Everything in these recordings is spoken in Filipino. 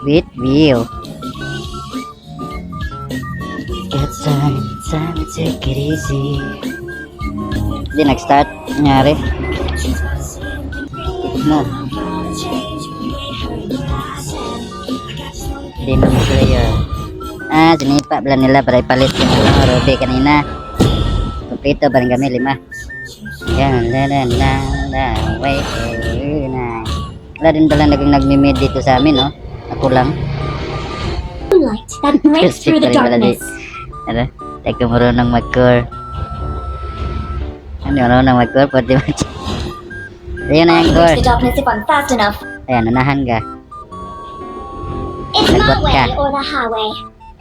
with Will. Got time to take it easy. Hindi nag-start. Nangyari. No. Demon Slayer. Sinipa pala nila para ipalit yung Ruby kanina. Kompleto barang kami 5. Yan, wait, na. Wala din pala nagmi-mid dito sa amin, no? Ako lang. Moonlight that breaks through the darkness. Ano? Teka marunong mag-core. Ano marunong mag-core? Pwede mag Ayun na yung core. The darkness if I'm fast enough. Ayan, unahan ka. It's my Nagwat way ka. or the highway.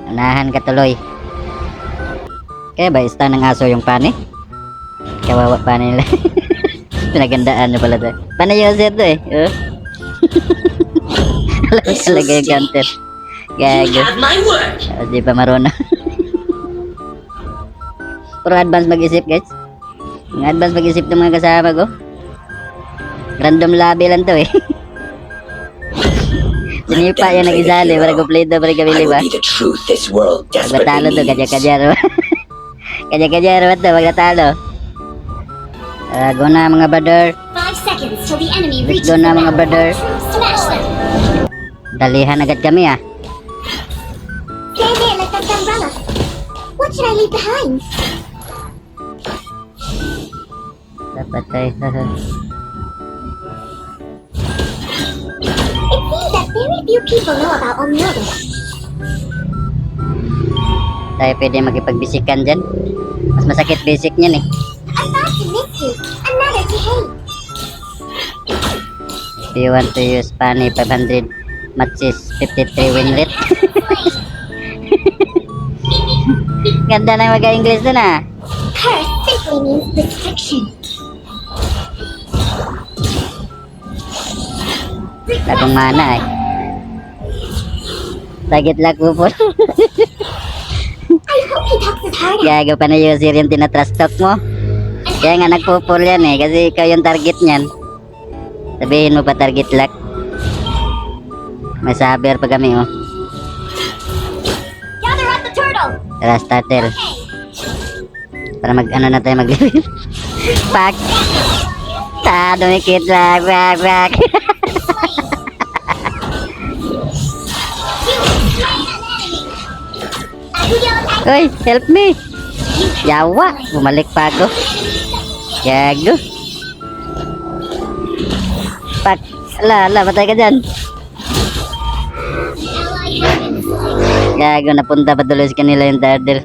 Unahan ka tuloy. Kaya ba ista ng aso yung pani? Kawawa pani nila. Pinagandaan na pala to. Pani user to eh. Oh. Alam ko talaga yung counter. Gago. Di pa marunong. Puro advance mag-isip guys. Yung advance mag-isip ng mga kasama ko. Random lobby lang to eh. Sinipa yan nag-isali para kompleto para kami ba? Magtatalo to, kadya-kadya. Kadya-kadya ba to, magtatalo. Go na mga brother. 5 seconds till the enemy Let's reaches go the na mga battle. brother. Smash them. Dalihan agad kami ah. Stand there like that umbrella. What should I leave behind? Dapat tayo. It seems that very few people know about Omniodo. Tayo pwede makipagbisikan dyan. Mas masakit basic niyan eh. A thought to miss you, another to hate. If you want to use Pani 500 matches 53 win rate. Ganda na mag-English dun ah. Curse simply means restriction. Takong mana eh. Target lang po po. I hope he talks his heart out. Gago pa na user yung tinatrust talk mo. Kaya nga nagpupul yan eh. Kasi ikaw yung target niyan. Sabihin mo pa target lock. May saber pa kami oh. Gather up the turtle. Tara starter. Para mag ano na tayo mag-level. Pak. Dumikit lang. Pak. Uy, help me. Yawa. Bumalik pa ako. Gago. Pak. Ala, patay ka dyan. Gago, napunta pa tuloy sa kanila yung turtle.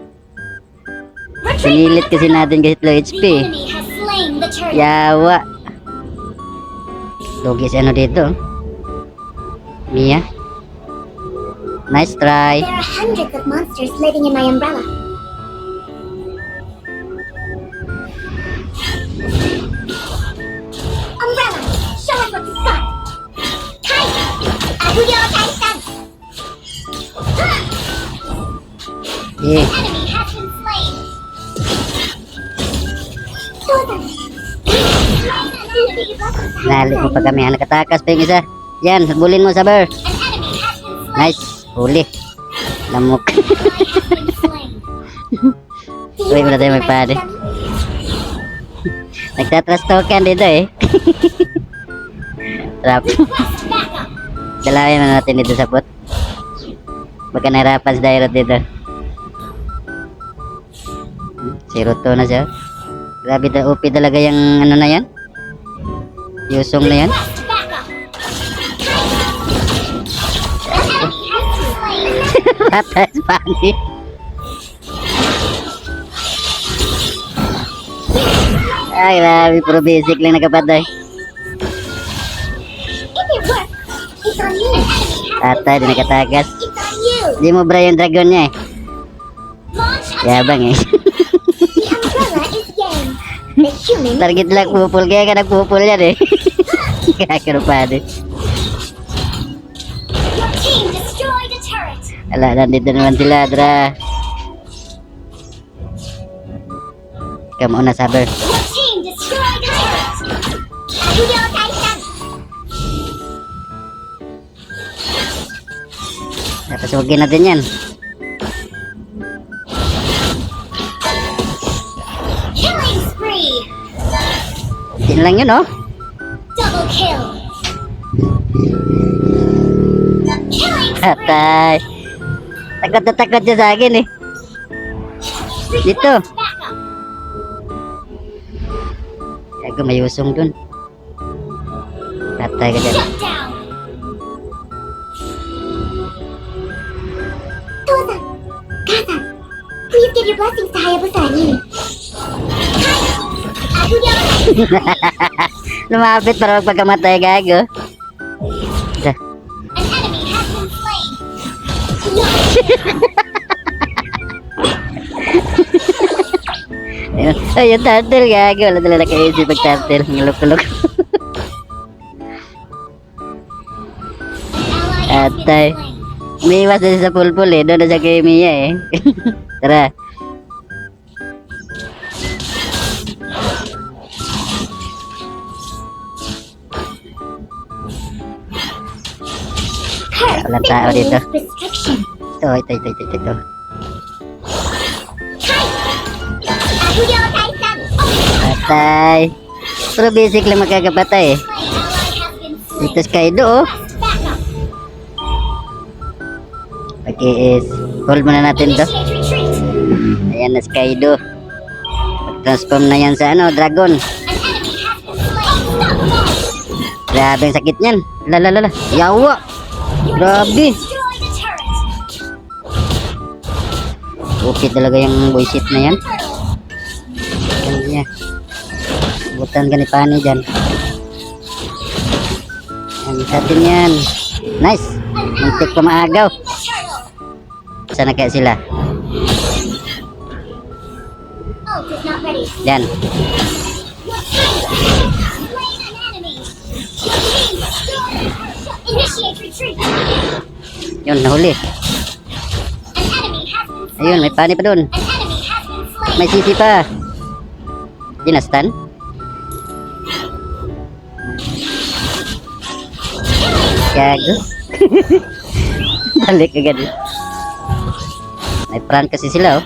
Pinilit kasi natin kasi low HP. The enemy has slain the turtle. Yawa. Lugis ano dito? Mia. Nice try. There are hundreds of monsters living in my umbrella. Umbrella, show us what you've got. Kaiser, Aguyo Taisan. Eh, Enemy has been slain. Susan. nali mo pa kami. Nakatakas pa yung isa. Yan, bulin mo saber. An enemy has been slain. Nice. Huli. Lamok. Ally has been slain. Uy, wala tayo magpade. Nagtatrust token dito eh. Trap. Request backup. Dalawin na natin dito sa bot. Baka nahirapan si Dairot dito. 0-2 na siya. Grabe OP talaga yung ano na yan. Yusong na yan. Request backup. An enemy has been slain. Patay Spani. Ay, grabe. Puro basic lang nakapatay. If it works, it's on you. An enemy has Patay, di nakatakas. It's on you. Di mo bra yung dragon niya eh. Launch attack. Yabang eh. The umbrella is game. The human. Target lang pupul. Kaya ka nagpupul yan eh. Kaya karupado. Your team destroyed a turret. Ala, nandito naman sila, Dra. Come on na, saber. Your team destroyed a turret. Aguyo Taisan. Papasukin natin yan. Killing spree. Yun lang yun, oh. Double kill. Killing spree. Patay. Takot na takot siya sa akin, eh. Dito. Request backup. Gago, may usong dun. Patay ka dyan. Shut down. Toza, Kasa, please give your blessings to Hayabusa and Yumi. Kai, Agudyo. Lumapit para magpagkamatay, gago. Da. An enemy has been slain. Ayun, ayun, turtle, gago. Wala talaga kaisip pag turtle. Ngulok-ulok. Ally has been Atay. slain. Umiiwas na siya sa pulpul, eh. Doon na siya kay Mia, eh. Tara. Curse Walang tao dito. restriction. Ito. Kai, Agudyo Taisan. Patay. Pero basic lang magkakapatay, eh. Ally has been slain. Ito si Kaido, oh. Backup. Okay, is hold muna natin to. Initiate retreat. Ayan na si Kaido. Mag-transform na yan sa ano, dragon. An enemy has been slain. Unstoppable. Grabe ang sakit niyan. Lalalala. Yawa. Your Grabe. team destroyed a turret. Okay talaga yung buisit na yan. Turtle. Yan niya. Butan ka ni Pani dyan. Yan sa atin yan. Nice. Muntik pa maagaw. The turtle. Sana kaya sila? Ult is not ready. Yan. Your team has slain an enemy. Your team destroyed a turret. Initiate retreat. Yun, nahuli. An enemy has been slain. Ayun, may Pani pa dun. An enemy has been slain. May sisi pa. Dinastan. Gago. Balik agad. May prank kasi sila, oh.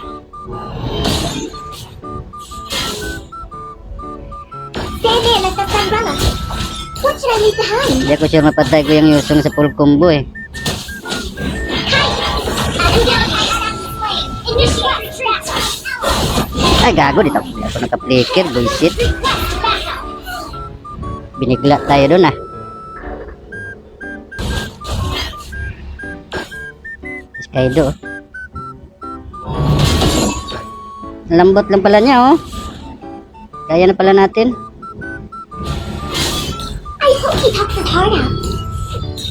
Stay there, let the umbrella. What should I leave behind? Hindi ako sure mapatay ko yung Yusong sa full combo, eh. Agudyo Taisan slain. Initiate retreat. Ay, gago. Dito ako naka-flicker. Buisit. Request backup. Binigla tayo dun, ah. Mas Kaido, oh. Lambot lang pala niya, oh. Kaya na pala natin. I hope he helps us hard out.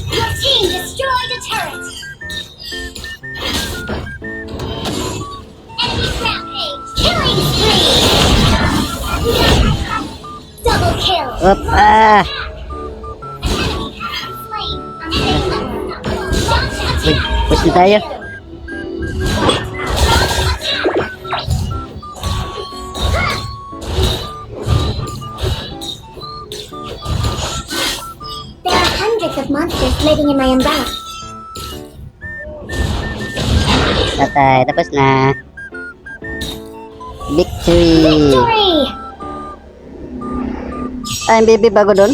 Your team destroyed a turret. Enemy rampage. Killing spree. Double kill. Op, ah. Enemy has been slain. Launch Uy, attack. push na tayo. There are hundreds of monsters living in my umbrella. Patay. Tapos na. Victory. Victory! Ay, baby, bago dun.